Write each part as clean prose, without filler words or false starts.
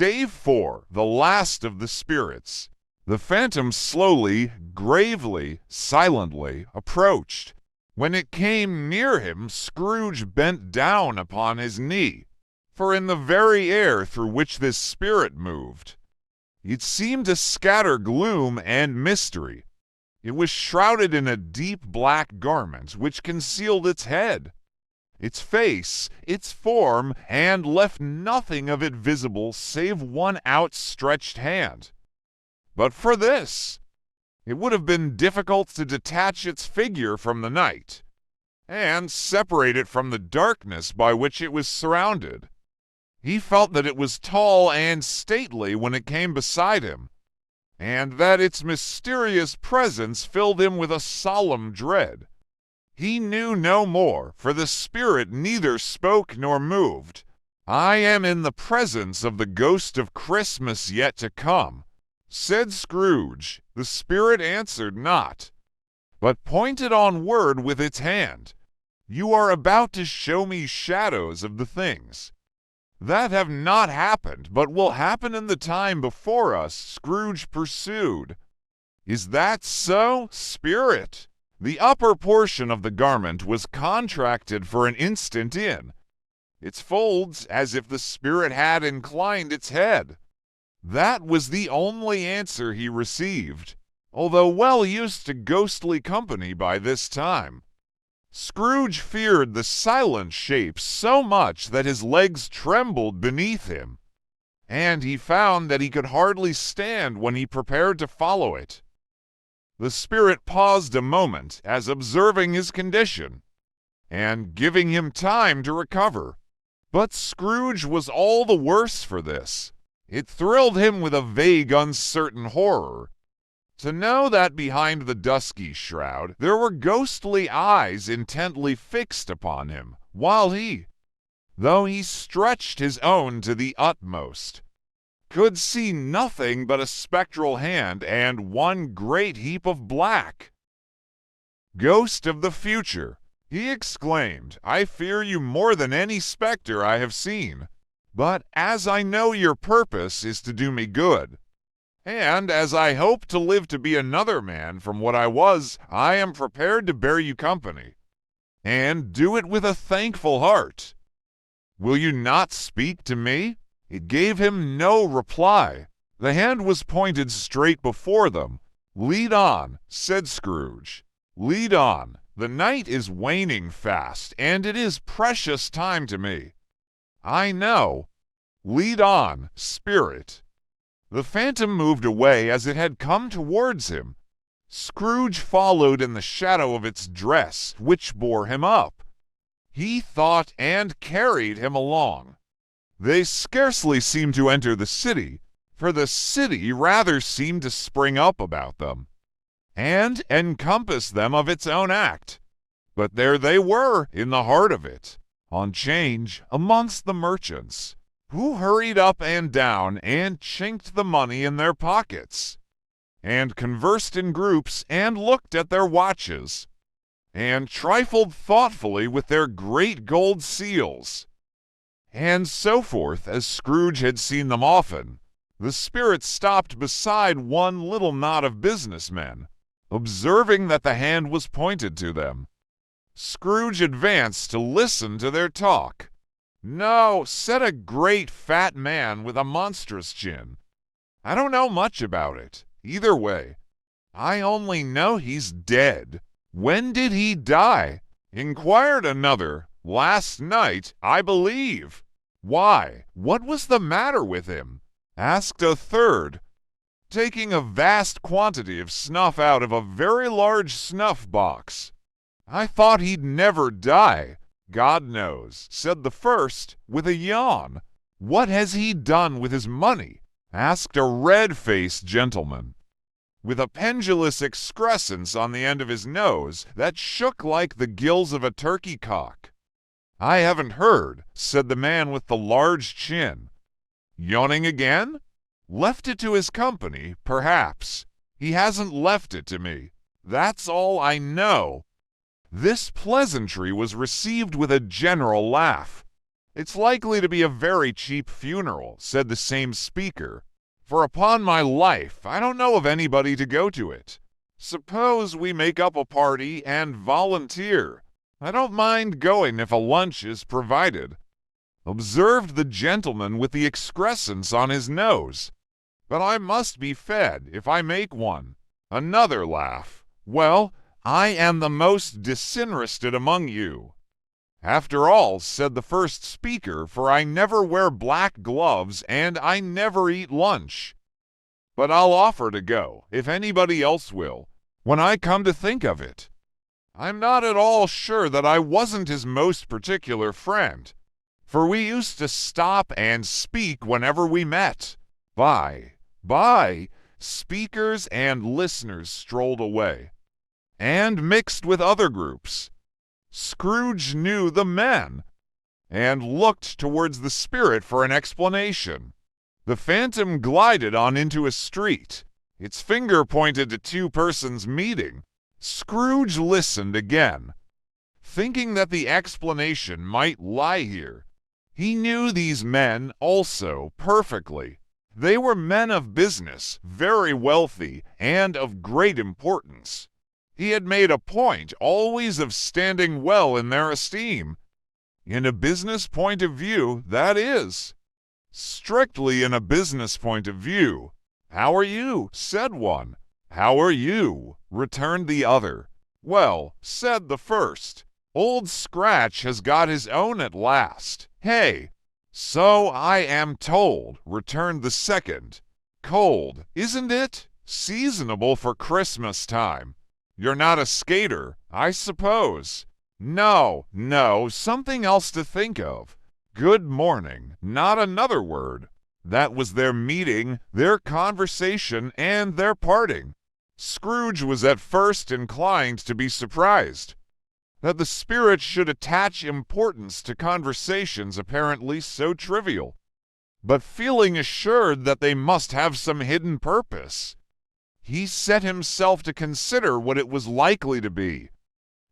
Stave 4, the last of the spirits. The phantom slowly, gravely, silently approached. When it came near him, Scrooge bent down upon his knee, for in the very air through which this spirit moved, it seemed to scatter gloom and mystery. It was shrouded in a deep black garment which concealed its head, its face, its form, and left nothing of it visible save one outstretched hand. But for this, it would have been difficult to detach its figure from the night, and separate it from the darkness by which it was surrounded. He felt that it was tall and stately when it came beside him, and that its mysterious presence filled him with a solemn dread. He knew no more, for the spirit neither spoke nor moved. "I am in the presence of the ghost of Christmas yet to come," said Scrooge. The spirit answered not, but pointed onward with its hand. "You are about to show me shadows of the things that have not happened, but will happen in the time before us," Scrooge pursued. "Is that so, spirit?" The upper portion of the garment was contracted for an instant in its folds, as if the spirit had inclined its head. That was the only answer he received, although well used to ghostly company by this time. Scrooge feared the silent shape so much that his legs trembled beneath him, and he found that he could hardly stand when he prepared to follow it. The spirit paused a moment, as observing his condition, and giving him time to recover. But Scrooge was all the worse for this. It thrilled him with a vague, uncertain horror to know that behind the dusky shroud there were ghostly eyes intently fixed upon him, while he, though he stretched his own to the utmost, could see nothing but a spectral hand and one great heap of black. "Ghost of the future," he exclaimed, "I fear you more than any spectre I have seen. But as I know your purpose is to do me good, and as I hope to live to be another man from what I was, I am prepared to bear you company, and do it with a thankful heart. Will you not speak to me?" It gave him no reply. The hand was pointed straight before them. "Lead on," said Scrooge. "Lead on. The night is waning fast, and it is precious time to me. I know. Lead on, spirit." The phantom moved away as it had come towards him. Scrooge followed in the shadow of its dress, which bore him up. He thought and carried him along. They scarcely seemed to enter the city, for the city rather seemed to spring up about them, and encompass them of its own act. But there they were, in the heart of it, on 'change, amongst the merchants, who hurried up and down and chinked the money in their pockets, and conversed in groups and looked at their watches, and trifled thoughtfully with their great gold seals, and so forth, as Scrooge had seen them often. The spirit stopped beside one little knot of businessmen, observing that the hand was pointed to them. Scrooge advanced to listen to their talk. "No," said a great fat man with a monstrous chin. "I don't know much about it, either way. I only know he's dead." "When did he die?" inquired another. "Last night, I believe." "Why, what was the matter with him?" asked a third, taking a vast quantity of snuff out of a very large snuff box. "I thought he'd never die." "God knows," said the first, with a yawn. "What has he done with his money?" asked a red-faced gentleman, with a pendulous excrescence on the end of his nose that shook like the gills of a turkey cock. "I haven't heard," said the man with the large chin. "Yawning again?" "Left it to his company, perhaps. He hasn't left it to me. That's all I know." This pleasantry was received with a general laugh, "It's likely to be a very cheap funeral," said the same speaker, "for upon my life, I don't know of anybody to go to it. Suppose we make up a party and volunteer. I don't mind going if a lunch is provided." Observed the gentleman with the excrescence on his nose. "But I must be fed if I make one." Another laugh. "Well, I am the most disinterested among you." "After all," said the first speaker, "for I never wear black gloves and I never eat lunch. But I'll offer to go, if anybody else will, when I come to think of it. I'm not at all sure that I wasn't his most particular friend, for we used to stop and speak whenever we met." Bye. Speakers and listeners strolled away, and mixed with other groups. Scrooge knew the men, and looked towards the spirit for an explanation. The phantom glided on into a street. Its finger pointed to two persons meeting. Scrooge listened again, thinking that the explanation might lie here. He knew these men also perfectly. They were men of business, very wealthy, and of great importance. He had made a point always of standing well in their esteem. In a business point of view, that is. Strictly in a business point of view. "How are you?" said one. "How are you?" returned the other. "Well," said the first, "Old Scratch has got his own at last. Hey!" "So I am told," returned the second. "Cold, isn't it? Seasonable for Christmas time. You're not a skater, I suppose?" No, something else to think of. Good morning, not another word. That was their meeting, their conversation, and their parting. Scrooge was at first inclined to be surprised that the spirit should attach importance to conversations apparently so trivial, but feeling assured that they must have some hidden purpose, he set himself to consider what it was likely to be.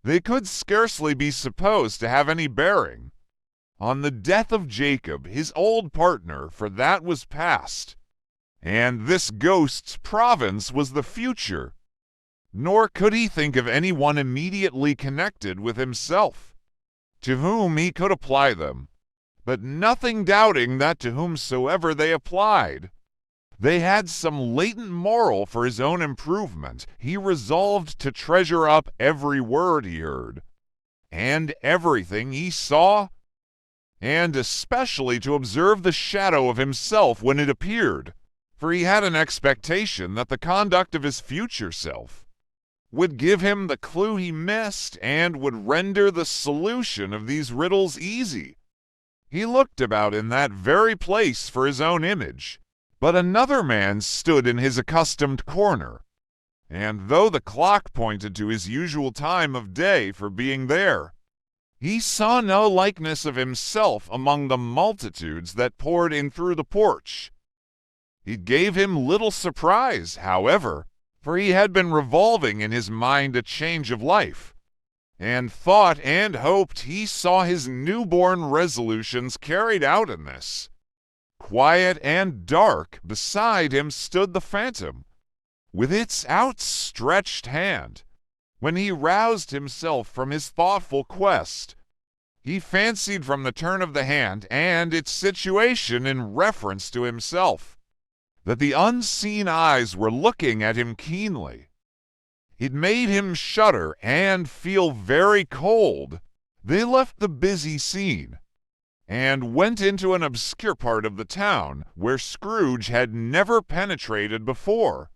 They could scarcely be supposed to have any bearing on the death of Jacob, his old partner, for that was past, and this ghost's province was the future. Nor could he think of anyone immediately connected with himself, to whom he could apply them, but nothing doubting that to whomsoever they applied, they had some latent moral for his own improvement. He resolved to treasure up every word he heard, and everything he saw, and especially to observe the shadow of himself when it appeared, for he had an expectation that the conduct of his future self would give him the clue he missed and would render the solution of these riddles easy. He looked about in that very place for his own image, but another man stood in his accustomed corner, and though the clock pointed to his usual time of day for being there, he saw no likeness of himself among the multitudes that poured in through the porch. It gave him little surprise, however, for he had been revolving in his mind a change of life, and thought and hoped he saw his newborn resolutions carried out in this. Quiet and dark beside him stood the phantom, with its outstretched hand. When he roused himself from his thoughtful quest, he fancied from the turn of the hand and its situation in reference to himself that the unseen eyes were looking at him keenly. It made him shudder and feel very cold. They left the busy scene and went into an obscure part of the town where Scrooge had never penetrated before,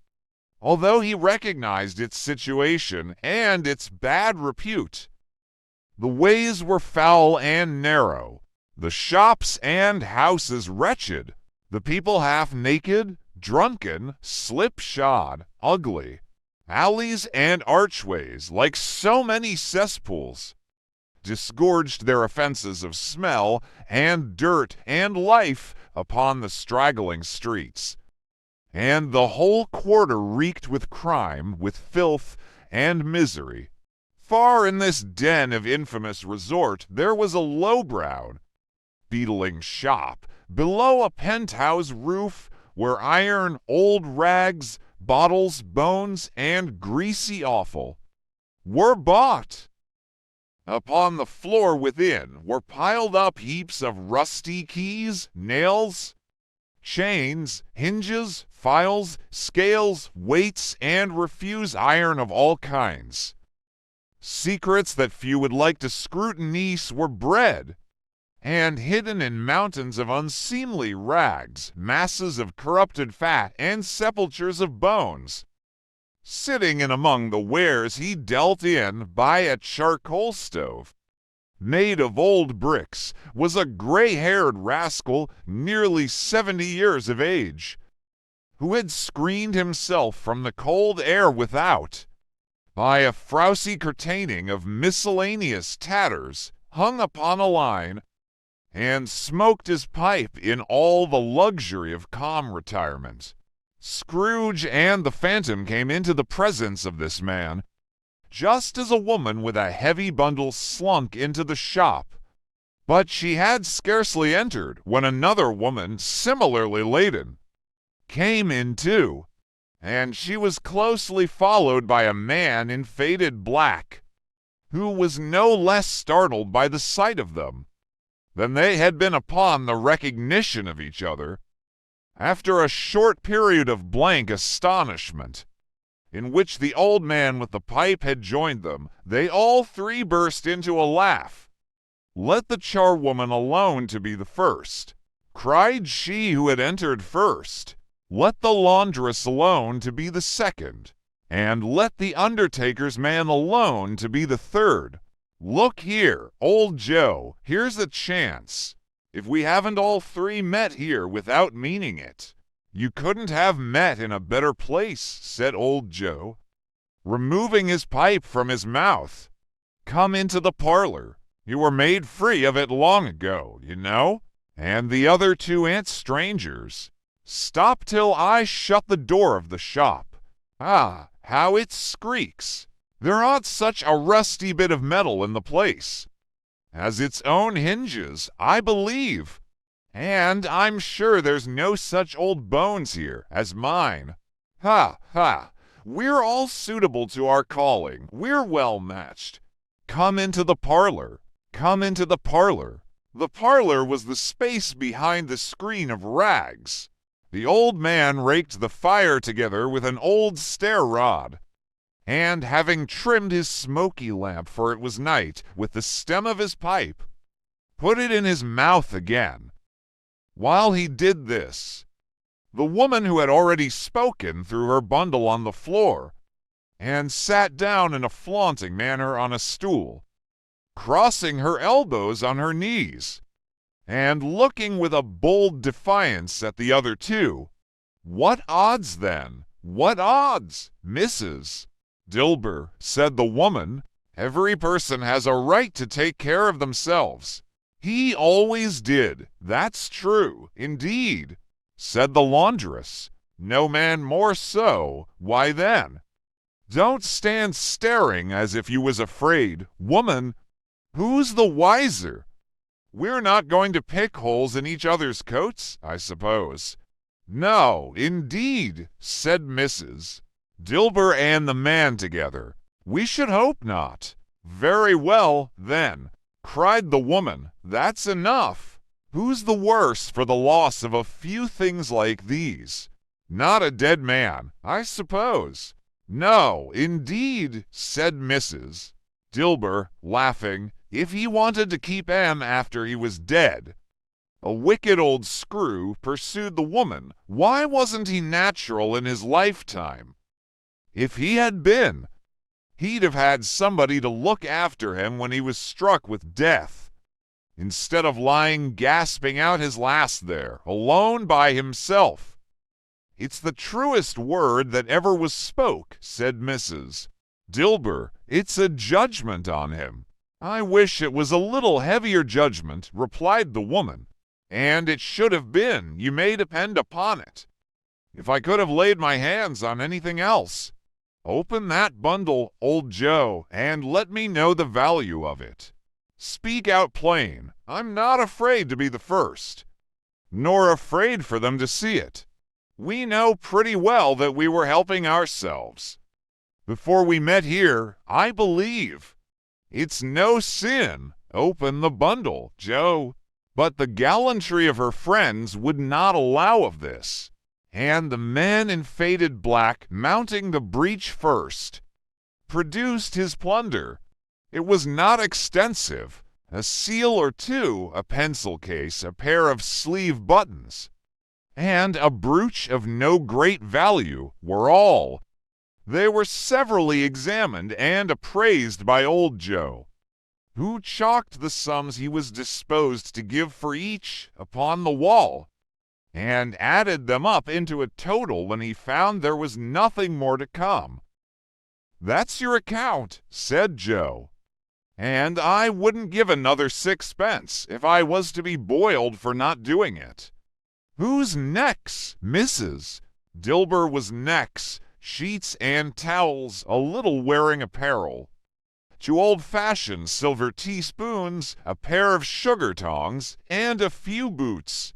although he recognized its situation and its bad repute. The ways were foul and narrow, the shops and houses wretched, the people half naked, drunken, slipshod, ugly, alleys and archways, like so many cesspools, disgorged their offenses of smell and dirt and life upon the straggling streets, and the whole quarter reeked with crime, with filth and misery. Far in this den of infamous resort there was a low-browed, life-beetling shop below a penthouse roof where iron, old rags, bottles, bones, and greasy offal were bought. Upon the floor within were piled up heaps of rusty keys, nails, chains, hinges, files, scales, weights, and refuse iron of all kinds. Secrets that few would like to scrutinize were bred, and hidden in mountains of unseemly rags, masses of corrupted fat, and sepulchres of bones. Sitting in among the wares he dealt in by a charcoal stove, made of old bricks, was a gray-haired rascal nearly 70 years of age, who had screened himself from the cold air without by a frowsy curtaining of miscellaneous tatters hung upon a line, and smoked his pipe in all the luxury of calm retirement. Scrooge and the Phantom came into the presence of this man, just as a woman with a heavy bundle slunk into the shop. But she had scarcely entered when another woman, similarly laden, came in too, and she was closely followed by a man in faded black, who was no less startled by the sight of them than they had been upon the recognition of each other. After a short period of blank astonishment, in which the old man with the pipe had joined them, they all three burst into a laugh. "Let the charwoman alone to be the first," cried she who had entered first. "Let the laundress alone to be the second, and let the undertaker's man alone to be the third. Look here, old Joe, here's a chance. If we haven't all three met here without meaning it." "You couldn't have met in a better place," said old Joe, removing his pipe from his mouth. "Come into the parlor. You were made free of it long ago, you know. And the other two ain't strangers. Stop till I shut the door of the shop. Ah, how it squeaks! There aren't such a rusty bit of metal in the place. Has its own hinges, I believe. And I'm sure there's no such old bones here as mine. Ha, ha! We're all suitable to our calling. We're well matched. Come into the parlor. Come into the parlor." The parlor was the space behind the screen of rags. The old man raked the fire together with an old stair-rod, and having trimmed his smoky lamp, for it was night, with the stem of his pipe, put it in his mouth again. While he did this, the woman who had already spoken threw her bundle on the floor, and sat down in a flaunting manner on a stool, crossing her elbows on her knees, and looking with a bold defiance at the other two. "What odds, then? What odds, Mrs. Dilber?" said the woman. "Every person has a right to take care of themselves." "He always did. That's true, indeed," said the laundress. "No man more so. Why then? Don't stand staring as if you was afraid. Woman, who's the wiser? We're not going to pick holes in each other's coats, I suppose." "No, indeed," said Mrs. Dilber and the man together. "We should hope not." "Very well, then," cried the woman. "That's enough. Who's the worse for the loss of a few things like these? Not a dead man, I suppose." "No, indeed," said Mrs. Dilber, laughing. "If he wanted to keep him after he was dead." "A wicked old screw," pursued the woman. "Why wasn't he natural in his lifetime? If he had been, he'd have had somebody to look after him when he was struck with death, instead of lying gasping out his last there, alone by himself." "It's the truest word that ever was spoke," said Mrs. Dilber. "It's a judgment on him." "I wish it was a little heavier judgment," replied the woman. "And it should have been, you may depend upon it, if I could have laid my hands on anything else. Open that bundle, old Joe, and let me know the value of it." Speak out plain. I'm not afraid to be the first, nor afraid for them to see it. We know pretty well that we were helping ourselves. Before we met here, I believe. It's no sin. Open the bundle, Joe. But the gallantry of her friends would not allow of this, and the man in faded black, mounting the breach first, produced his plunder. It was not extensive. A seal or two, a pencil case, a pair of sleeve buttons, and a brooch of no great value were all. They were severally examined and appraised by old Joe, who chalked the sums he was disposed to give for each upon the wall, and added them up into a total when he found there was nothing more to come. "That's your account," said Joe, "and I wouldn't give another 6 pence if I was to be boiled for not doing it." "Who's next, Mrs.?" Dilber was next, sheets and towels, a little wearing apparel, 2 old-fashioned silver teaspoons, a pair of sugar tongs, and a few boots.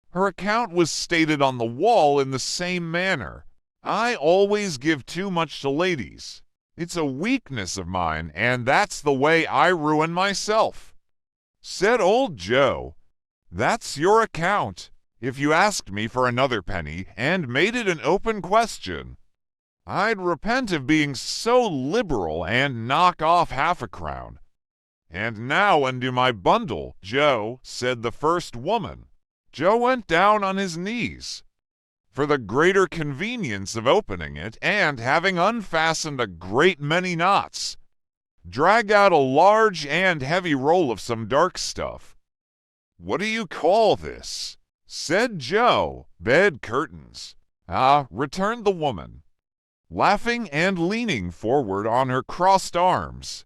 Her account was stated on the wall in the same manner. I always give too much to ladies. It's a weakness of mine, and that's the way I ruin myself. Said old Joe, "That's your account. If you asked me for another penny and made it an open question, I'd repent of being so liberal and knock off half a crown." "And now undo my bundle, Joe," said the first woman. Joe went down on his knees, for the greater convenience of opening it, and having unfastened a great many knots, dragged out a large and heavy roll of some dark stuff. "What do you call this?" said Joe. "Bed curtains." "Ah," returned the woman, laughing and leaning forward on her crossed arms.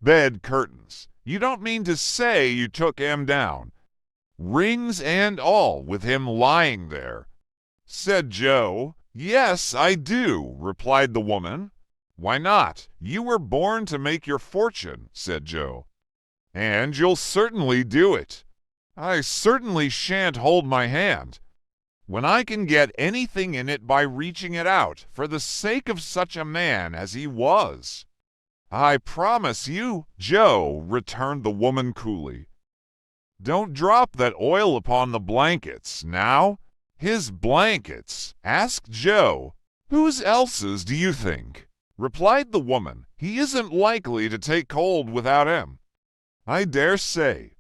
"Bed curtains. You don't mean to say you took him down, rings and all, with him lying there?" said Joe. "Yes, I do," replied the woman. "Why not? You were born to make your fortune," said Joe, "and you'll certainly do it." "I certainly shan't hold my hand when I can get anything in it by reaching it out, for the sake of such a man as he was." "I promise you, Joe," returned the woman coolly. "Don't drop that oil upon the blankets, now." "His blankets?" asked Joe. "Whose else's do you think?" replied the woman. "He isn't likely to take cold without him, I dare say.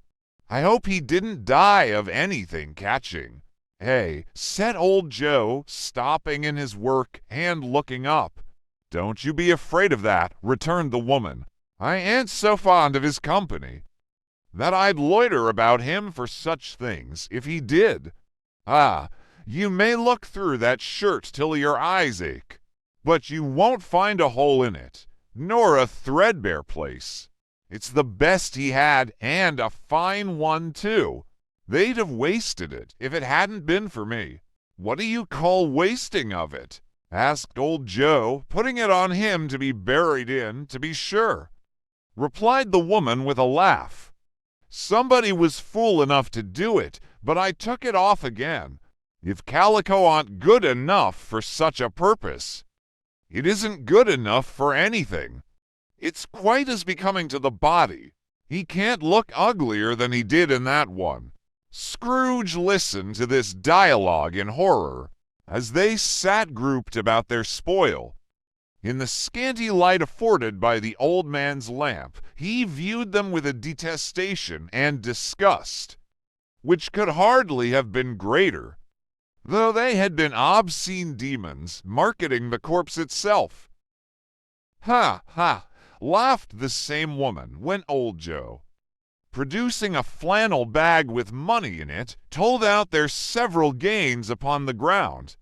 I hope he didn't die of anything catching." "Hey," said old Joe, stopping in his work and looking up. "Don't you be afraid of that," returned the woman. "I ain't so fond of his company that I'd loiter about him for such things, if he did. Ah, you may look through that shirt till your eyes ache, but you won't find a hole in it, nor a threadbare place. It's the best he had, and a fine one, too. They'd have wasted it if it hadn't been for me." "What do you call wasting of it?" asked old Joe, putting it on him to be buried in, to be sure. Replied the woman with a laugh, "Somebody was fool enough to do it, but I took it off again. If calico aren't good enough for such a purpose, it isn't good enough for anything. It's quite as becoming to the body. He can't look uglier than he did in that one." Scrooge listened to this dialogue in horror, as they sat grouped about their spoil. In the scanty light afforded by the old man's lamp, he viewed them with a detestation and disgust, which could hardly have been greater, though they had been obscene demons marketing the corpse itself. "Ha, ha!" laughed the same woman, when old Joe, producing a flannel bag with money in it, told out their several gains upon the ground.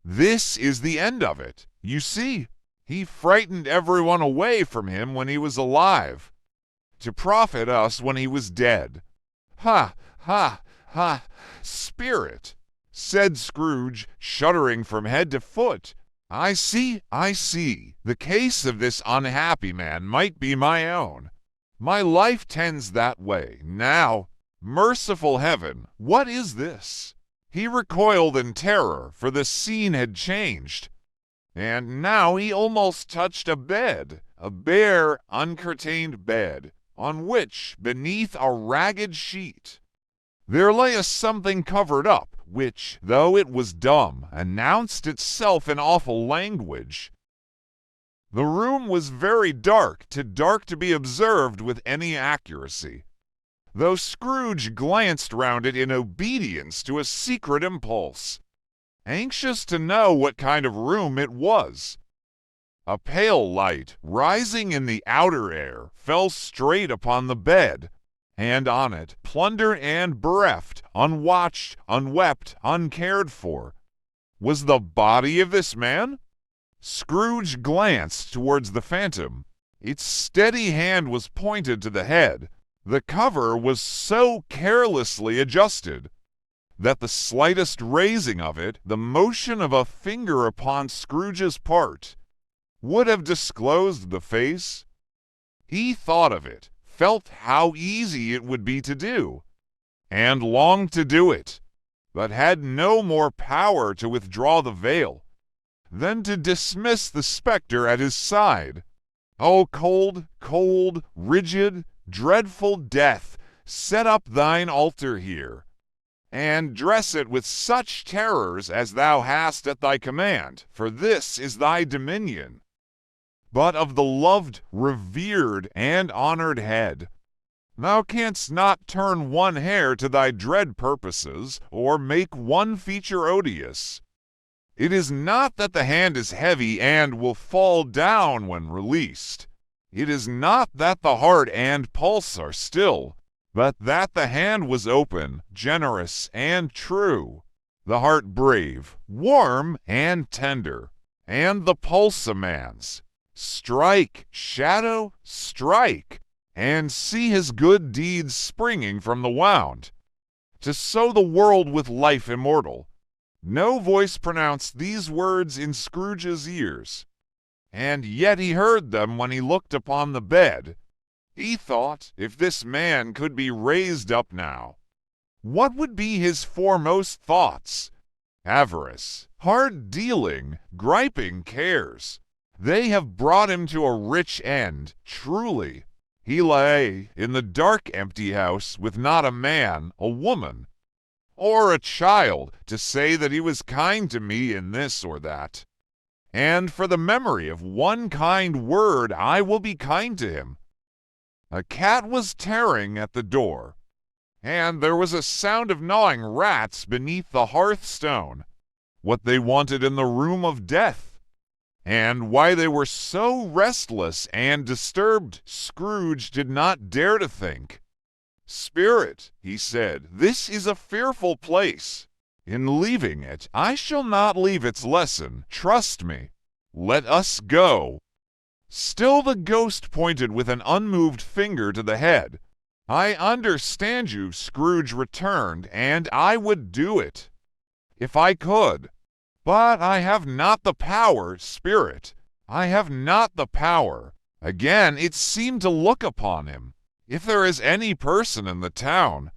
"This is the end of it. You see, he frightened everyone away from him when he was alive, to profit us when he was dead. Ha, ha, ha! Spirit!" said Scrooge, shuddering from head to foot. I see. The case of this unhappy man might be my own. My life tends that way. Now, merciful heaven, what is this? He recoiled in terror, for the scene had changed. And now he almost touched a bed, a bare, uncurtained bed, on which, beneath a ragged sheet, there lay a something covered up, which, though it was dumb, announced itself in awful language. The room was very dark, too dark to be observed with any accuracy, though Scrooge glanced round it in obedience to a secret impulse, anxious to know what kind of room it was. A pale light, rising in the outer air, fell straight upon the bed, and on it, plundered and bereft, unwatched, unwept, uncared for, was the body of this man. Scrooge glanced towards the phantom. Its steady hand was pointed to the head. The cover was so carelessly adjusted that the slightest raising of it, the motion of a finger upon Scrooge's part, would have disclosed the face. He thought of it, felt how easy it would be to do, and longed to do it, but had no more power to withdraw the veil than to dismiss the spectre at his side. O cold, cold, rigid, dreadful death, set up thine altar here, and dress it with such terrors as thou hast at thy command, for this is thy dominion. But of the loved, revered, and honored head, thou canst not turn one hair to thy dread purposes, or make one feature odious. It is not that the hand is heavy and will fall down when released. It is not that the heart and pulse are still, but that the hand was open, generous, and true, the heart brave, warm, and tender, and the pulse a man's. Strike, shadow, strike, and see his good deeds springing from the wound, to sow the world with life immortal. No voice pronounced these words in Scrooge's ears, and yet he heard them when he looked upon the bed. He thought, if this man could be raised up now, what would be his foremost thoughts? Avarice, hard dealing, griping cares. They have brought him to a rich end, truly. He lay in the dark empty house with not a man, a woman, or a child to say that he was kind to me in this or that. And for the memory of one kind word I will be kind to him. A cat was tearing at the door, and there was a sound of gnawing rats beneath the hearthstone. What they wanted in the room of death, and why they were so restless and disturbed, Scrooge did not dare to think. "Spirit," he said, "this is a fearful place. In leaving it, I shall not leave its lesson, trust me. Let us go." Still the ghost pointed with an unmoved finger to the head. "I understand you," Scrooge returned, "and I would do it, if I could. But I have not the power, Spirit. I have not the power." Again it seemed to look upon him. If there is any person in the town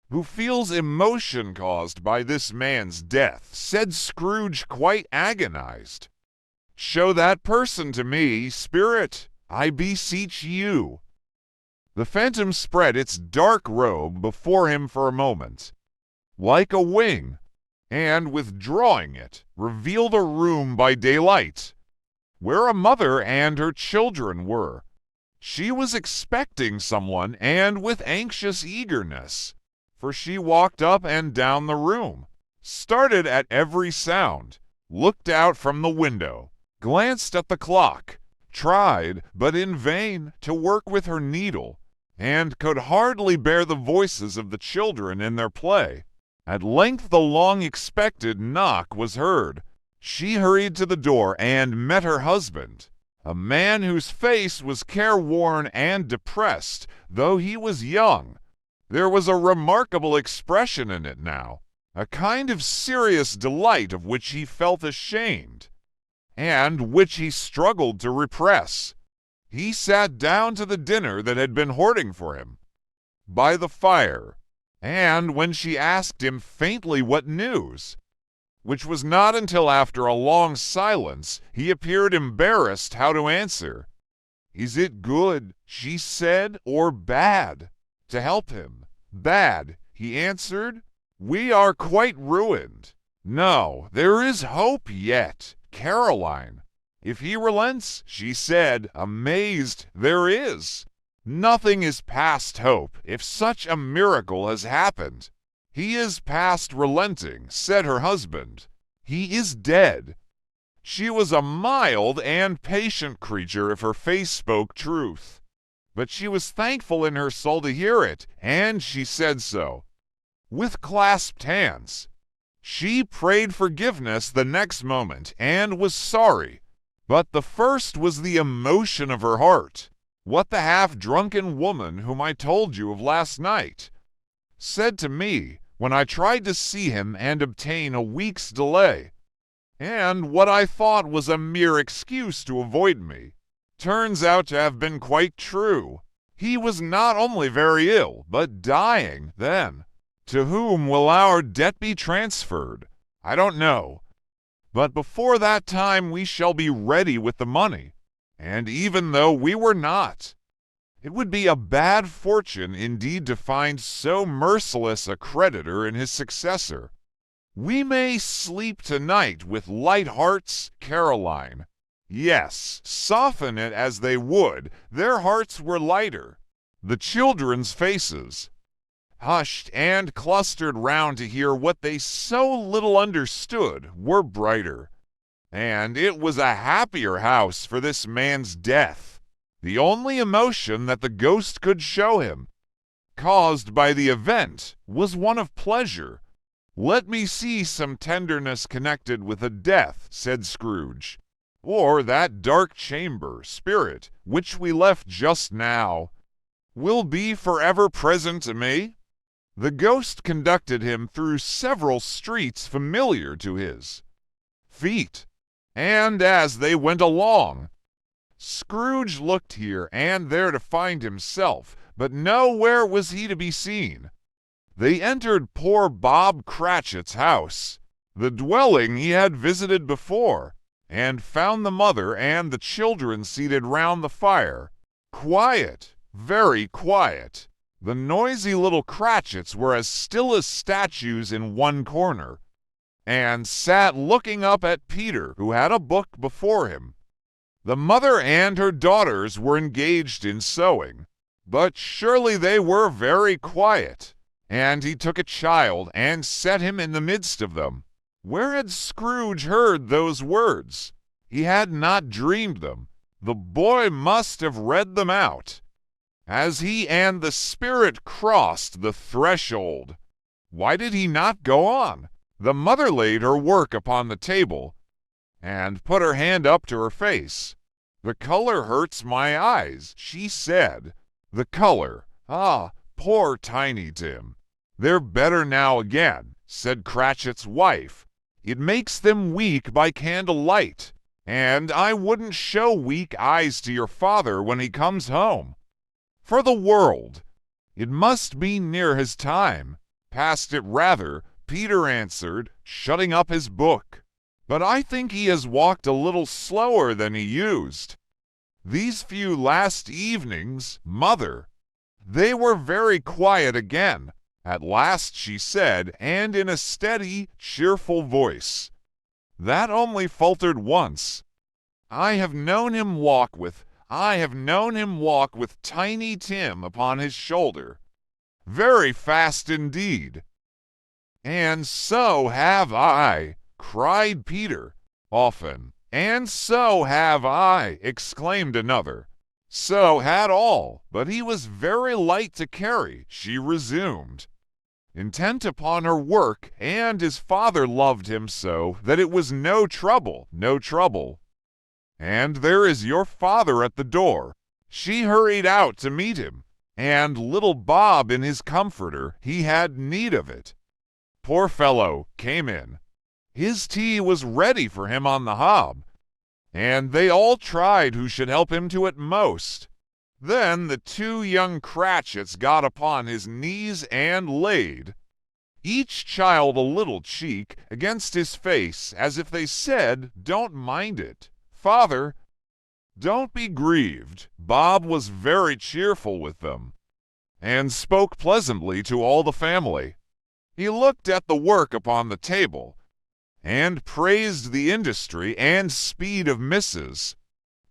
who feels emotion caused by this man's death, said Scrooge, quite agonized, show that person to me, Spirit, I beseech you. The phantom spread its dark robe before him for a moment, like a wing, and withdrawing it, revealed a room by daylight, where a mother and her children were. She was expecting someone, and with anxious eagerness, for she walked up and down the room, started at every sound, looked out from the window, glanced at the clock, tried, but in vain, to work with her needle, and could hardly bear the voices of the children in their play. At length the long-expected knock was heard. She hurried to the door and met her husband, a man whose face was careworn and depressed, though he was young. There was a remarkable expression in it now, a kind of serious delight of which he felt ashamed, and which he struggled to repress. he sat down to the dinner that had been hoarding for him by the fire, and when she asked him faintly what news, which was not until after a long silence, he appeared embarrassed how to answer. "Is it good," she said, "or bad?" To help him. "Bad," he answered. "We are quite ruined." "No, there is hope yet, Caroline. If he relents," she said, amazed, "there is. Nothing is past hope if such a miracle has happened." "He is past relenting," said her husband. "He is dead." She was a mild and patient creature if her face spoke truth. But she was thankful in her soul to hear it, and she said so. With clasped hands, she prayed forgiveness the next moment and was sorry. But the first was the emotion of her heart. What the half-drunken woman whom I told you of last night said to me when I tried to see him and obtain a week's delay, and what I thought was a mere excuse to avoid me, turns out to have been quite true. He was not only very ill, but dying then. To whom will our debt be transferred? I don't know. But before that time we shall be ready with the money. And even though we were not, it would be a bad fortune indeed to find so merciless a creditor in his successor. We may sleep tonight with light hearts, Caroline. Yes, soften it as they would, their hearts were lighter. The children's faces, hushed and clustered round to hear what they so little understood, were brighter. And it was a happier house for this man's death. The only emotion that the ghost could show him, caused by the event, was one of pleasure. "Let me see some tenderness connected with a death," said Scrooge, "or that dark chamber, spirit, which we left just now, will be forever present to me." The ghost conducted him through several streets familiar to his feet, and as they went along, Scrooge looked here and there to find himself, but nowhere was he to be seen. They entered poor Bob Cratchit's house, the dwelling he had visited before, and found the mother and the children seated round the fire, quiet, very quiet. The noisy little Cratchits were as still as statues in one corner, and sat looking up at Peter, who had a book before him. The mother and her daughters were engaged in sewing, but surely they were very quiet. And he took a child and set him in the midst of them. Where had Scrooge heard those words? He had not dreamed them. The boy must have read them out as he and the spirit crossed the threshold. Why did he not go on? The mother laid her work upon the table and put her hand up to her face. "The color hurts my eyes," she said. "The color, ah, poor Tiny Tim." "They're better now again," said Cratchit's wife. "It makes them weak by candlelight, and I wouldn't show weak eyes to your father when he comes home, for the world. It must be near his time." "Past it rather," Peter answered, shutting up his book. "But I think he has walked a little slower than he used these few last evenings, mother." They were very quiet again. At last she said, and in a steady, cheerful voice, that only faltered once, I have known him walk with Tiny Tim upon his shoulder, very fast indeed." "And so have I," cried Peter. "Often." "And so have I," exclaimed another. "So had all, but he was very light to carry," she resumed, intent upon her work, "and his father loved him so that it was no trouble, no trouble. And there is your father at the door." She hurried out to meet him, and little Bob in his comforter, he had need of it, poor fellow, came in. His tea was ready for him on the hob, and they all tried who should help him to it most. Then the two young Cratchits got upon his knees and laid, each child a little cheek, against his face, as if they said, "Don't mind it, Father, don't be grieved." Bob was very cheerful with them, and spoke pleasantly to all the family. He looked at the work upon the table, and praised the industry and speed of Mrs.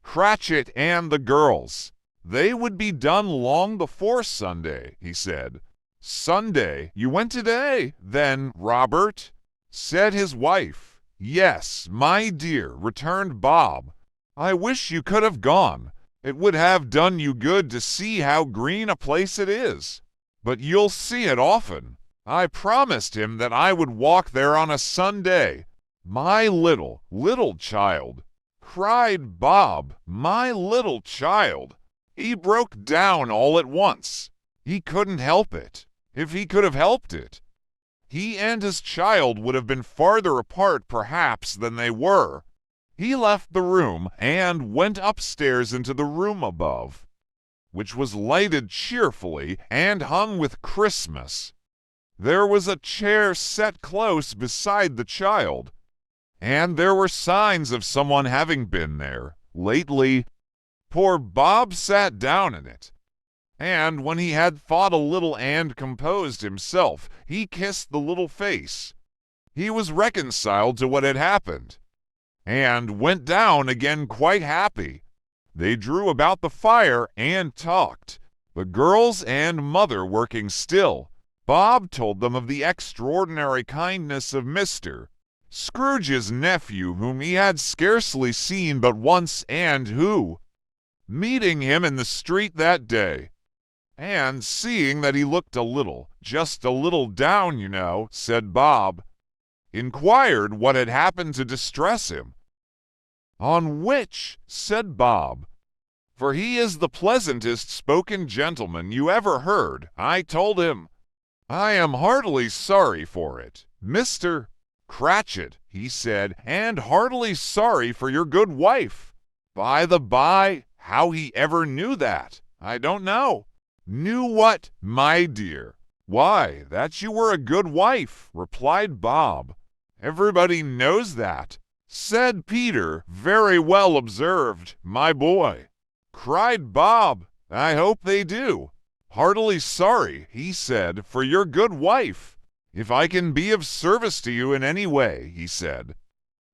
Cratchit and the girls. They would be done long before Sunday, he said. "Sunday? You went today, then, Robert?" said his wife. "Yes, my dear," returned Bob. "I wish you could have gone. It would have done you good to see how green a place it is. But you'll see it often. I promised him that I would walk there on a Sunday." "My little, little child," cried Bob, "my little child." He broke down all at once. He couldn't help it. If he could have helped it, he and his child would have been farther apart perhaps than they were. He left the room and went upstairs into the room above, which was lighted cheerfully and hung with Christmas. There was a chair set close beside the child, and there were signs of someone having been there lately. Poor Bob sat down in it, and when he had thought a little and composed himself, he kissed the little face. He was reconciled to what had happened, and went down again quite happy. They drew about the fire and talked, the girls and mother working still. Bob told them of the extraordinary kindness of Mr. Scrooge's nephew, whom he had scarcely seen but once, and who, meeting him in the street that day, and seeing that he looked a little, just a little down, you know, said Bob, inquired what had happened to distress him. "On which," said Bob, "for he is the pleasantest spoken gentleman you ever heard, I told him, 'I am heartily sorry for it, Mr. Cratchit,' he said, 'and heartily sorry for your good wife.' By the by, how he ever knew that, I don't know." "Knew what, my dear?" "Why, that you were a good wife," replied Bob. "Everybody knows that," said Peter. "Very well observed, my boy," cried Bob. "I hope they do. Heartily sorry," he said, "for your good wife. If I can be of service to you in any way," he said,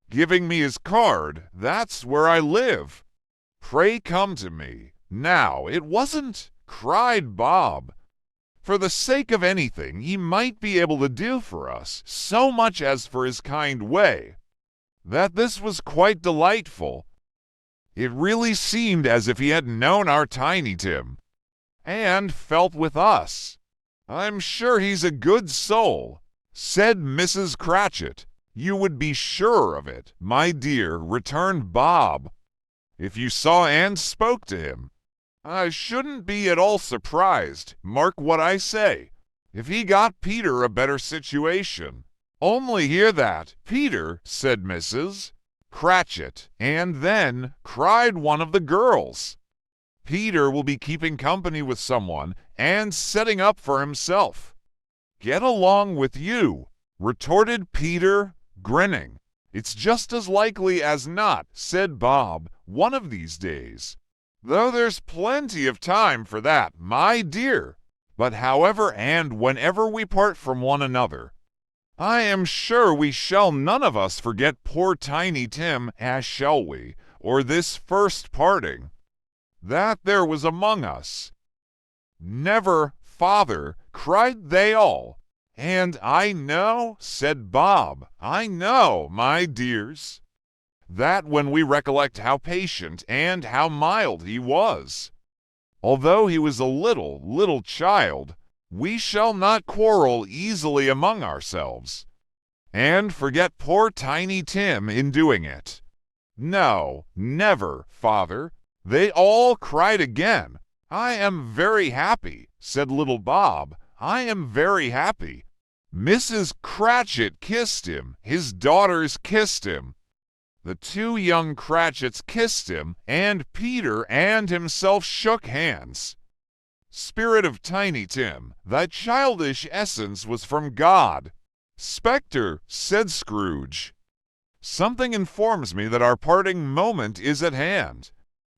giving me his card, "that's where I live. Pray come to me." "Now, it wasn't," cried Bob, "for the sake of anything he might be able to do for us, so much as for his kind way, that this was quite delightful. It really seemed as if he had known our Tiny Tim, and felt with us. I'm sure he's a good soul," said Mrs. Cratchit. "You would be sure of it, my dear," returned Bob, "if you saw and spoke to him. I shouldn't be at all surprised, mark what I say, if he got Peter a better situation." "Only hear that, Peter," said Mrs. Cratchit, and then cried one of the girls, "Peter will be keeping company with someone and setting up for himself." "Get along with you," retorted Peter, grinning. "It's just as likely as not," said Bob, "one of these days. Though there's plenty of time for that, my dear. But however and whenever we part from one another, I am sure we shall none of us forget poor Tiny Tim, as shall we, or this first parting that there was among us." "Never, Father," cried they all. "And I know," said Bob, "I know, my dears, that when we recollect how patient and how mild he was, although he was a little, little child, we shall not quarrel easily among ourselves, and forget poor Tiny Tim in doing it." "No, never, Father," they all cried again. "I am very happy," said little Bob. "I am very happy." Mrs. Cratchit kissed him. His daughters kissed him. The two young Cratchits kissed him, and Peter and himself shook hands. Spirit of Tiny Tim, thy childish essence was from God. Spectre, said Scrooge, something informs me that our parting moment is at hand.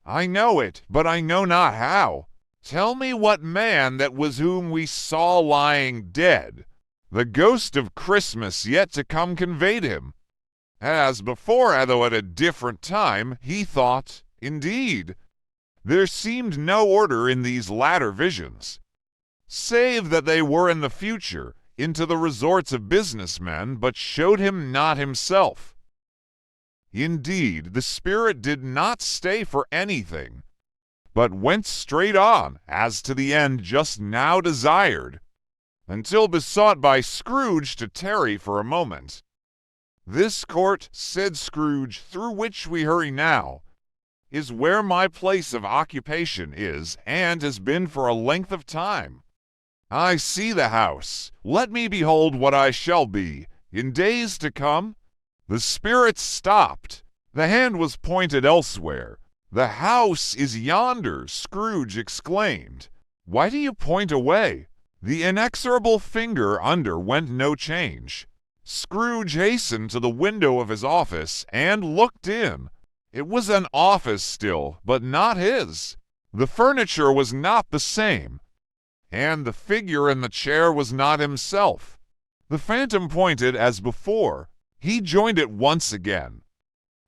I know it, but I know not how. Tell me what man that was whom we saw lying dead. The ghost of Christmas yet to come conveyed him. As before, though at a different time, he thought, indeed, there seemed no order in these latter visions, save that they were in the future, into the resorts of business men, but showed him not himself. Indeed, the spirit did not stay for anything, but went straight on, as to the end just now desired, until besought by Scrooge to tarry for a moment. This court, said Scrooge, through which we hurry now, is where my place of occupation is, and has been for a length of time. I see the house. Let me behold what I shall be. In days to come. The spirit stopped. The hand was pointed elsewhere. The house is yonder, Scrooge exclaimed. Why do you point away? The inexorable finger underwent no change. Scrooge hastened to the window of his office and looked in. It was an office still, but not his. The furniture was not the same, and the figure in the chair was not himself. The phantom pointed as before. He joined it once again,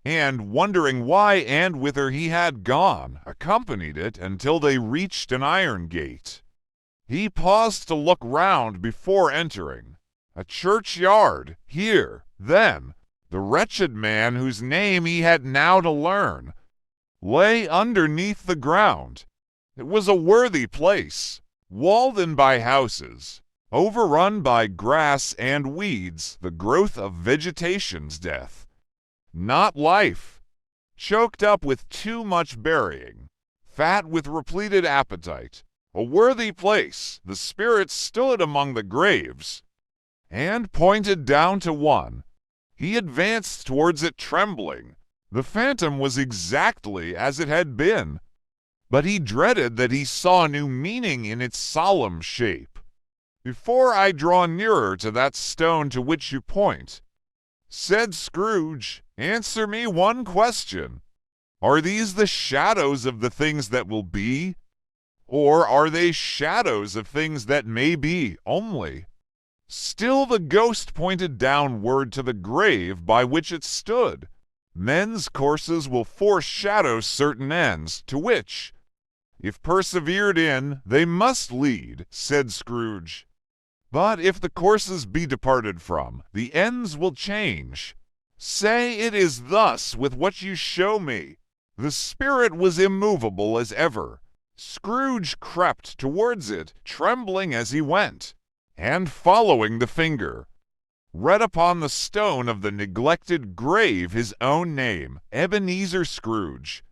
and, wondering why and whither he had gone, accompanied it until they reached an iron gate. He paused to look round before entering. A churchyard, here, then. The wretched man, whose name he had now to learn, lay underneath the ground. It was a worthy place, walled in by houses, overrun by grass and weeds, the growth of vegetation's death, not life, choked up with too much burying, fat with repleted appetite. A worthy place. The spirit stood among the graves, and pointed down to one. He advanced towards it trembling. The phantom was exactly as it had been, but he dreaded that he saw new meaning in its solemn shape. Before I draw nearer to that stone to which you point, said Scrooge, answer me one question. Are these the shadows of the things that will be, or are they shadows of things that may be only? Still the ghost pointed downward to the grave by which it stood. Men's courses will foreshadow certain ends, to which, if persevered in, they must lead, said Scrooge. But if the courses be departed from, the ends will change. Say it is thus with what you show me. The spirit was immovable as ever. Scrooge crept towards it, trembling as he went, and following the finger, read upon the stone of the neglected grave his own name, Ebenezer Scrooge.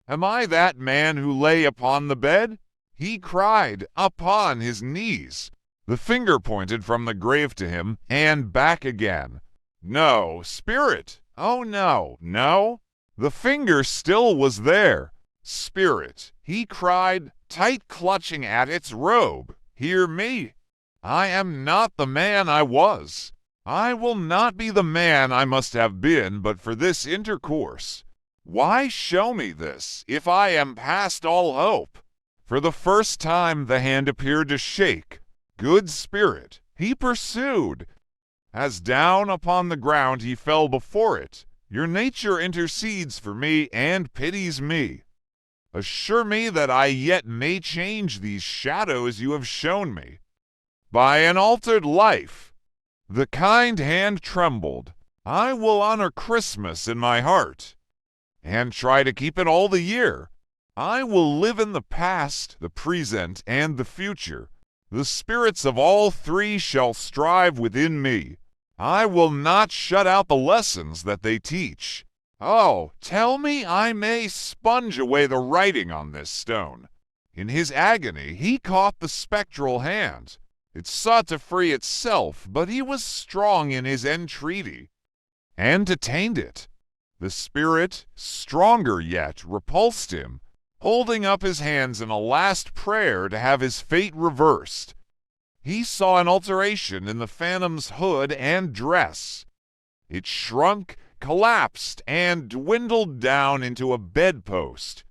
Am I that man who lay upon the bed? He cried, upon his knees. The finger pointed from the grave to him, and back again. No, spirit! Oh, no, no! The finger still was there. Spirit, he cried, tight clutching at its robe, hear me! I am not the man I was. I will not be the man I must have been but for this intercourse. Why show me this, if I am past all hope? For the first time the hand appeared to shake. Good spirit, he pursued. As down upon the ground he fell before it, your nature intercedes for me and pities me. Assure me that I yet may change these shadows you have shown me. By an altered life. The kind hand trembled. I will honor Christmas in my heart, and try to keep it all the year. I will live in the past, the present, and the future. The spirits of all three shall strive within me. I will not shut out the lessons that they teach. Oh, tell me I may sponge away the writing on this stone. In his agony he caught the spectral hand. It sought to free itself, but he was strong in his entreaty, and detained it. The spirit, stronger yet, repulsed him, holding up his hands in a last prayer to have his fate reversed. He saw an alteration in the phantom's hood and dress. It shrunk, collapsed, and dwindled down into a bedpost,